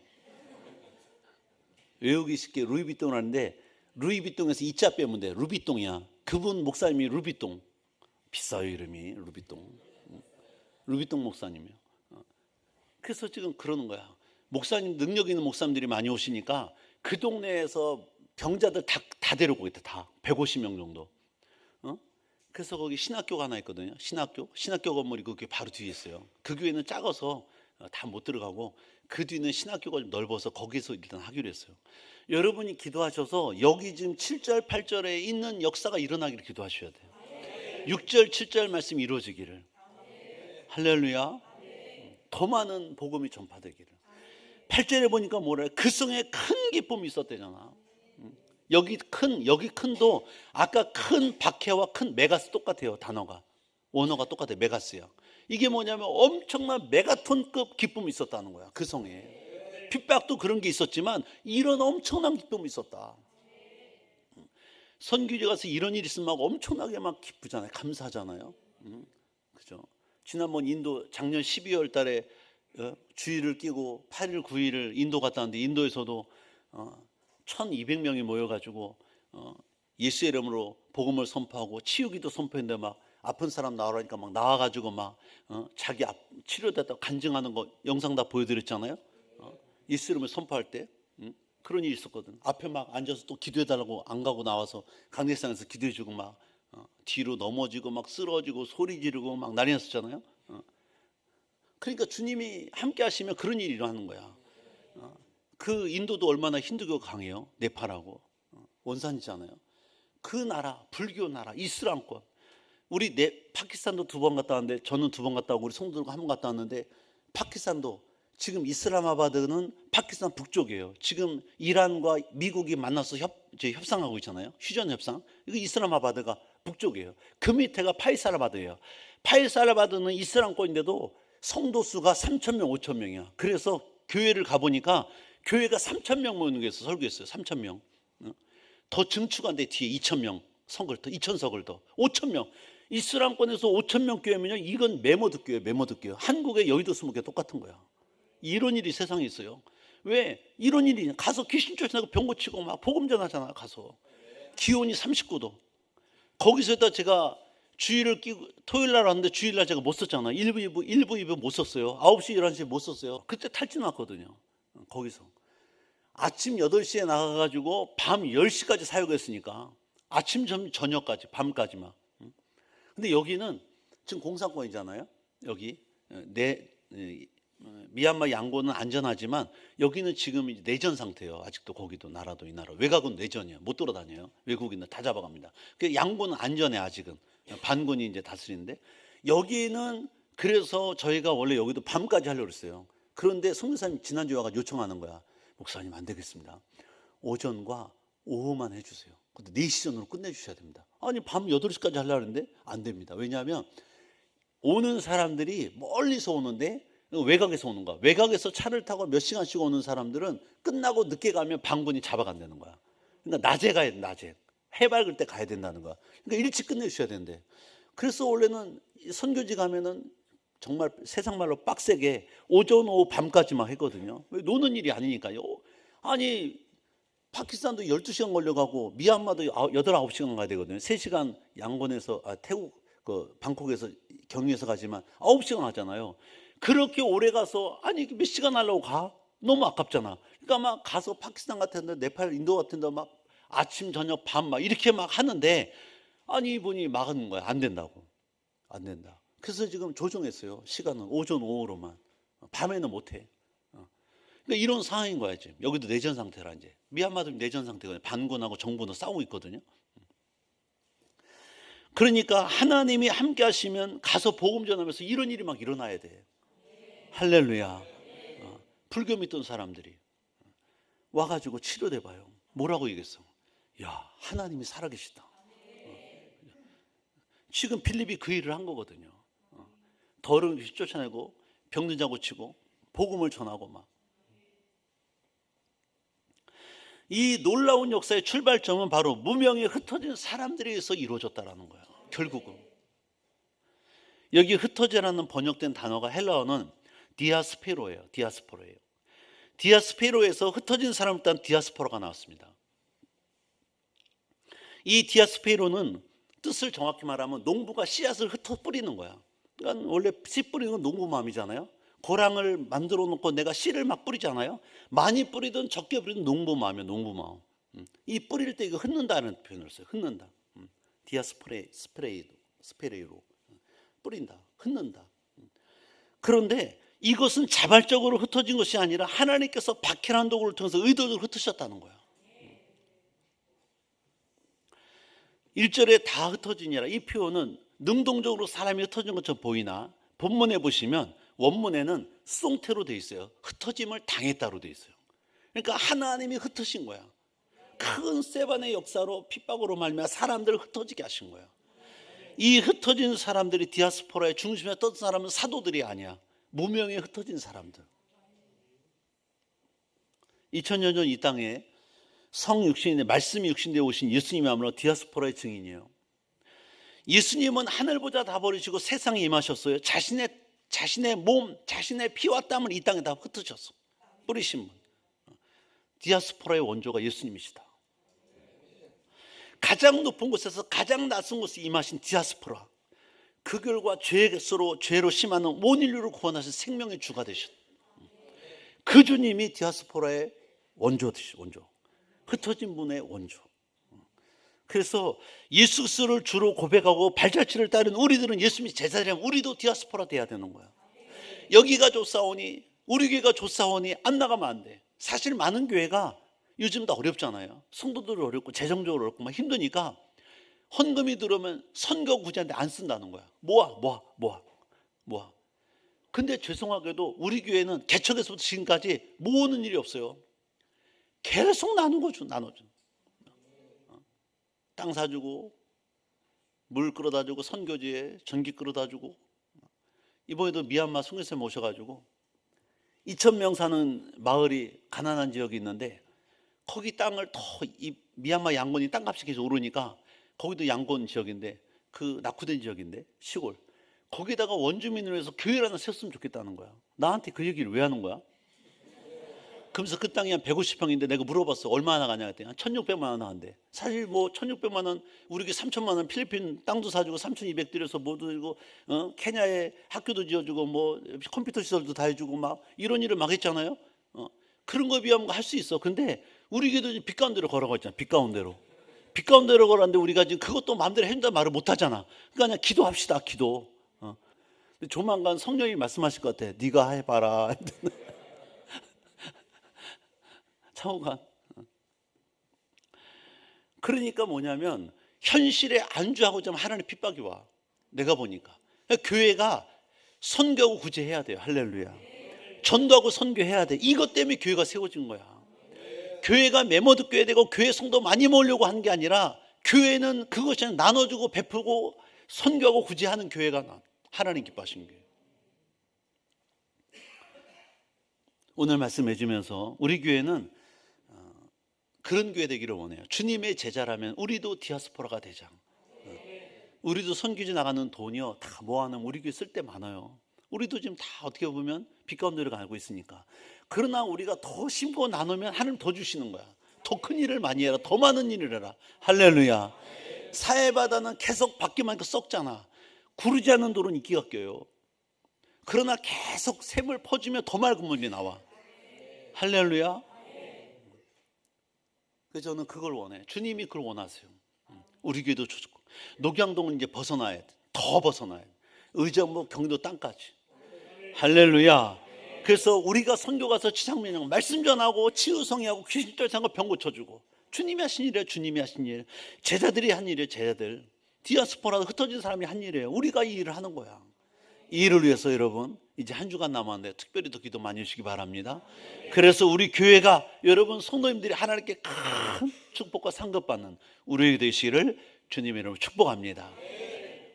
외우기 쉽게 루이비통을 하는데 루이비통에서 이자 빼면 돼. 루비통이야. 그분 목사님이 루비통. 비싸요 이름이. 루비통 목사님이요. 그래서 지금 그러는 거야. 목사님 능력 있는 목사님들이 많이 오시니까 그 동네에서 병자들 다 데리고 있다. 다 150명 정도. 그래서 거기 신학교가 하나 있거든요. 신학교 건물이 그 교회 바로 뒤에 있어요. 그 교회는 작아서 다 못 들어가고 그 뒤는 신학교가 좀 넓어서 거기서 일단 하기로 했어요. 여러분이 기도하셔서 여기 지금 7절 8절에 있는 역사가 일어나기를 기도하셔야 돼요. 6절 7절 말씀이 이루어지기를. 할렐루야. 더 많은 복음이 전파되기를. 8절에 보니까 뭐래? 그 성에 큰 기쁨이 있었대잖아. 여기 큰도 아까 큰 박해와 큰 메가스 똑같아요. 단어가 원어가 똑같아요. 메가스야. 이게 뭐냐면 엄청난 메가톤급 기쁨이 있었다는 거야. 그 성에. 핍박도 그런 게 있었지만 이런 엄청난 기쁨이 있었다. 선교지 가서 이런 일이 있으면 막 엄청나게 막 기쁘잖아요. 감사하잖아요. 그죠? 지난번 인도 작년 12월 달에 주일을 끼고 8일 9일을 인도 갔다 왔는데 인도에서도 1200명이 모여가지고 예수의 이름으로 복음을 선포하고 치유기도 선포했는데 막 아픈 사람 나오라니까 막 나와가지고 막 자기 치료됐다고 간증하는 거 영상 다 보여드렸잖아요. 예수 이름을 선포할 때 그런 일이 있었거든. 앞에 막 앉아서 또 기도해달라고 안 가고 나와서 강대상에서 기도해주고 막 뒤로 넘어지고 막 쓰러지고 소리 지르고 막 난리 났었잖아요. 그러니까 주님이 함께 하시면 그런 일이 일어나는 거야. 그 인도도 얼마나 힌두교가 강해요. 네팔하고 원산이잖아요. 그 나라 불교 나라 이슬람권. 우리 파키스탄도 2번 갔다 왔는데 저는 2번 갔다 오고 우리 성도들과 1번 갔다 왔는데 파키스탄도 지금 이슬람아바드는 파키스탄 북쪽이에요. 지금 이란과 미국이 만나서 협상하고 있잖아요. 휴전 협상. 이거 이슬람아바드가 북쪽이에요. 그 밑에가 파이살아바드예요. 파이살아바드는 이슬람권인데도 성도 수가 3,000명, 5,000명이야. 그래서 교회를 가보니까 교회가 3,000명 모이는 게 있어. 설교했어요. 3,000명. 더 증축한데 뒤에 2,000명 성걸 더 2,000석을 더 5,000명. 이슬람권에서 5,000명 교회면요, 이건 메모드 교회, 메모드 교회. 한국의 여의도 수목회 똑같은 거야. 이런 일이 세상에 있어요. 왜? 이런 일이 가서 귀신 쫓아내고 병 고치고 막 복음 전하잖아. 가서 기온이 39도. 거기서다 제가 주일을 끼고 토요일 날 왔는데 주일 날 제가 못 썼잖아. 1부 2부 못 썼어요. 9시 11시에 못 썼어요. 그때 탈진 왔거든요. 거기서 아침 8시에 나가가지고 밤 10시까지 사역했으니까 아침 저녁까지 밤까지만. 근데 여기는 지금 공산권이잖아요. 여기 미얀마 양고는 안전하지만 여기는 지금 내전 상태예요. 아직도 거기도 나라도 이 나라 외곽은 내전이에요. 못 돌아다녀요. 외국인들 다 잡아갑니다. 그 양고는 안전해. 아직은 반군이 이제 다스리는데 여기는 그래서 저희가 원래 여기도 밤까지 하려고 했어요. 그런데 성교사님 지난주에 와가 요청하는 거야. 목사님 안 되겠습니다. 오전과 오후만 해주세요. 근데 4시 전으로 끝내주셔야 됩니다. 아니 밤 8시까지 하려고 했는데 안 됩니다. 왜냐하면 오는 사람들이 멀리서 오는데 외곽에서 오는 거야. 외곽에서 차를 타고 몇 시간씩 오는 사람들은 끝나고 늦게 가면 반군이 잡아간다는 거야. 그러니까 낮에 가야 돼. 낮에 해 밝을 때 가야 된다는 거야. 그러니까 일찍 끝내주셔야 된대. 그래서 원래는 선교지 가면은 정말 세상 말로 빡세게 오전 오후 밤까지만 했거든요. 노는 일이 아니니까요. 아니 파키스탄도 12시간 걸려가고 미얀마도 8, 9시간 가야 되거든요. 3시간 양곤에서 태국 방콕에서 경유해서 가지만 9시간 하잖아요. 그렇게 오래 가서 아니 몇 시간 하려고 가? 너무 아깝잖아. 그러니까 막 가서 파키스탄 같은 데 네팔 인도 같은 데 막 아침 저녁 밤 막 이렇게 막 하는데 아니 이분이 막는 거야. 안 된다고. 안 된다. 그래서 지금 조정했어요. 시간은 오전 오후로만. 밤에는 못해. 그러니까 이런 상황인 거야 지금. 여기도 내전 상태라 이제. 미얀마도 내전 상태거든요. 반군하고 정부는 싸우고 있거든요. 그러니까 하나님이 함께 하시면 가서 복음 전하면서 이런 일이 막 일어나야 돼. 할렐루야. 불교 믿던 사람들이 와가지고 치료돼 봐요. 뭐라고 얘기했어? 야, 하나님이 살아계시다. 지금 필립이 그 일을 한 거거든요. 더러운 귀신 쫓아내고 병든 자 고치고 복음을 전하고 막. 이 놀라운 역사의 출발점은 바로 무명에 흩어진 사람들에 의해서 이루어졌다라는 거예요. 결국은 여기 흩어져라는 번역된 단어가 헬라어는 디아스페로예요. 디아스포라예요. 디아스페로에서 흩어진 사람 일단 디아스포라가 나왔습니다. 이 디아스페로는 뜻을 정확히 말하면 농부가 씨앗을 흩어 뿌리는 거야. 그러니까 원래 씨 뿌리는 건 농부 마음이잖아요. 고랑을 만들어 놓고 내가 씨를 막 뿌리잖아요. 많이 뿌리든 적게 뿌리든 농부 마음이에요. 농부 마음. 이 뿌릴 때 이거 흩는다는 표현을 써요. 흩는다. 스페레이로 뿌린다. 흩는다. 그런데 이것은 자발적으로 흩어진 것이 아니라 하나님께서 박해란 도구를 통해서 의도적으로 흩으셨다는 거예요. 1절에 다 흩어지니라. 이 표현은 능동적으로 사람이 흩어진 것처럼 보이나 본문에 보시면 원문에는 쏭태로 돼 있어요. 흩어짐을 당했다로 돼 있어요. 그러니까 하나님이 흩으신 거야. 큰 세반의 역사로 핍박으로 말미암아 사람들을 흩어지게 하신 거야. 이 흩어진 사람들이 디아스포라의 중심에 떴던 사람은 사도들이 아니야. 무명에 흩어진 사람들. 2000년 전 이 땅에 성육신의 말씀이 육신되어 오신 예수님이야말로 디아스포라의 증인이에요. 예수님은 하늘 보좌 다 버리시고 세상에 임하셨어요. 자신의 몸, 자신의 피와 땀을 이 땅에 다 흩으셨어. 뿌리신 분. 디아스포라의 원조가 예수님이시다. 가장 높은 곳에서 가장 낮은 곳에 임하신 디아스포라. 그 결과 죄로 심하는 온 인류를 구원하신 생명의 주가 되신 그 주님이 디아스포라의 원조되시. 원조. 흩어진 분의 원조. 그래서 예수 그리스도를 주로 고백하고 발자취를 따른 우리들은 예수님이 제자들이라면 우리도 디아스포라 돼야 되는 거야. 여기가 좋사오니 우리 교회가 좋사오니 안 나가면 안 돼. 사실 많은 교회가 요즘 다 어렵잖아요. 성도들 어렵고 재정적으로 어렵고 막 힘드니까 헌금이 들어오면 선교 구제하는데 안 쓴다는 거야. 모아. 근데 죄송하게도 우리 교회는 개척에서부터 지금까지 모으는 일이 없어요. 계속 나눠줘. 땅 사주고 물 끌어다 주고 선교지에 전기 끌어다 주고 이번에도 미얀마 송일선 모셔가지고 2,000명 사는 마을이 가난한 지역이 있는데 거기 땅을 이 미얀마 양곤이 땅값이 계속 오르니까 거기도 양곤 지역인데 그 낙후된 지역인데 시골 거기다가 원주민을 위해서 교회를 하나 세웠으면 좋겠다는 거야. 나한테 그 얘기를 왜 하는 거야? 그러면서 그 땅이 한 150평인데 내가 물어봤어. 얼마나 가냐 했더니 한 1,600만 원 하는데 사실 뭐 1,600만 원 우리 3,000만 원 필리핀 땅도 사주고 3,200 들여서 모두 이거 케냐에 학교도 지어주고 뭐 컴퓨터 시설도 다 해주고 막 이런 일을 막 했잖아요. 그런 거에 비하면 할 수 있어. 근데 우리 교회도 빛 가운데로 걸어가 있잖아. 빛 가운데로 걸었는데 우리가 지금 그것도 마음대로 해준다 말을 못 하잖아. 그러니까 그냥 기도합시다. 기도. 근데 조만간 성령이 말씀하실 것 같아. 네가 해봐라. 차후간. 그러니까 뭐냐면 현실에 안주하고자 하면 하나님의 핍박이 와. 내가 보니까 교회가 선교하고 구제해야 돼요. 할렐루야. 전도하고 선교해야 돼. 이것 때문에 교회가 세워진 거야. 교회가 메모 듣게 되고 교회 성도 많이 모으려고 하는 게 아니라 교회는 그것이 나눠주고 베푸고 선교하고 구제하는 교회가 하나님 기뻐하신 교회. 오늘 말씀해 주면서 우리 교회는 그런 교회 되기를 원해요. 주님의 제자라면 우리도 디아스포라가 되자. 우리도 선교지 나가는 돈이요 다 모아놓으면 우리 교회 쓸 때 많아요. 우리도 지금 다 어떻게 보면 빛 가운데로 가고 있으니까. 그러나 우리가 더 심고 나누면 하나님 더 주시는 거야. 더 큰 일을 많이 해라. 더 많은 일을 해라. 할렐루야. 사회바다는 계속 받기만 하니까 썩잖아. 구르지 않는 돌은 이끼가 껴요. 그러나 계속 샘을 퍼주면 더 맑은 물이 나와. 할렐루야. 그래서 저는 그걸 원해요. 주님이 그걸 원하세요. 우리 교회도 좋고 녹양동은 이제 벗어나야 돼. 더 벗어나야 돼. 의정부 경기도 땅까지. 할렐루야. 그래서 우리가 선교 가서 지상민영 말씀 전하고 치유성의하고 귀신 쫓아내고 병 고쳐주고 주님이 하신 일이에요. 주님이 하신 일. 제자들이 한 일이에요. 제자들. 디아스포라도 흩어진 사람이 한 일이에요. 우리가 이 일을 하는 거야. 이 일을 위해서 여러분 이제 한 주간 남았는데 특별히 더 기도 많이 해주시기 바랍니다. 그래서 우리 교회가 여러분 성도님들이 하나님께 큰 축복과 상급받는 우리 되시기를 주님의 이름으로 축복합니다.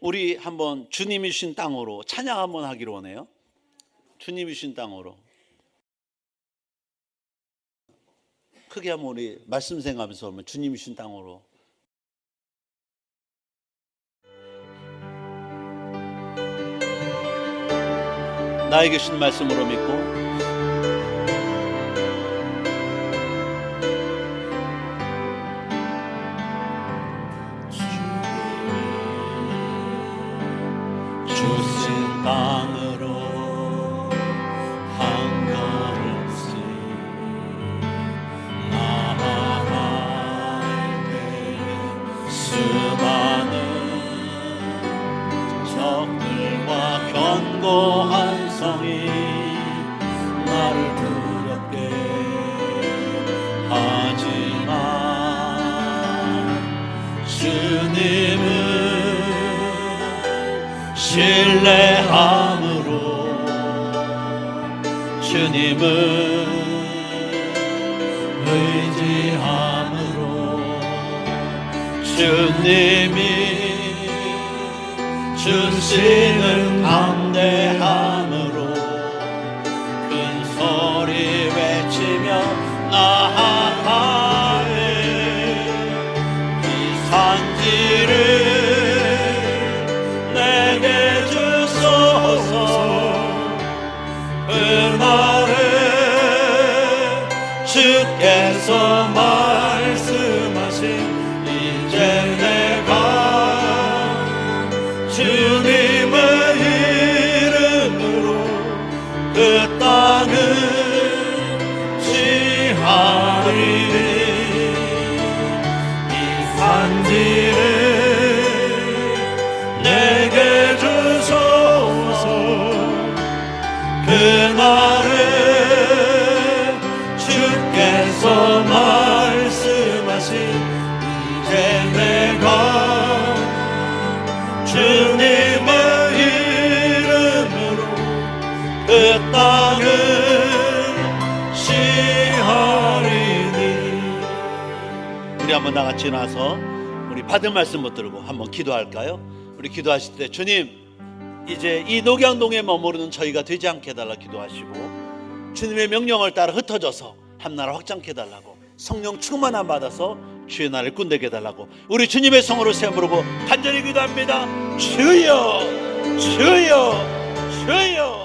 우리 한번 주님이 주신 땅으로 찬양 한번 하기로 원해요. 주님이 주신 땅으로 크게 한번 우리 말씀 생각하면서 오면 주님이 주신 땅으로 나에게 주신 말씀으로 믿고 주신 땅으로 한 걸음씩 나아갈 때 수많은 적들과 견고한 성이 나를 두렵게 하지만 주님은 신뢰함으로 주님은 의지함으로 주님이 주시는 담대함으로 큰 소리 외치며 나아가네. 이 산지를 내게 주소서. 그날에 주께서 말씀하신 이제 내가 주님의 이름으로 그 땅을 취하리니 이 산지를 내게 주소서. 그날에 주께서 말씀하신 이제 내가 주님의 이름으로 그 땅을 시하리니. 우리 한번 다 같이 나서 우리 받은 말씀 붙들고 한번 기도할까요? 우리 기도하실 때 주님, 이제 이 녹양동에 머무르는 저희가 되지 않게 해달라 기도하시고, 주님의 명령을 따라 흩어져서 한나라 확장케 해달라고, 성령 충만함 받아서 주의 나라를 꿈되게 해달라고 우리 주님의 성으로 세 부르고 간절히 기도합니다. 주여, 주여, 주여.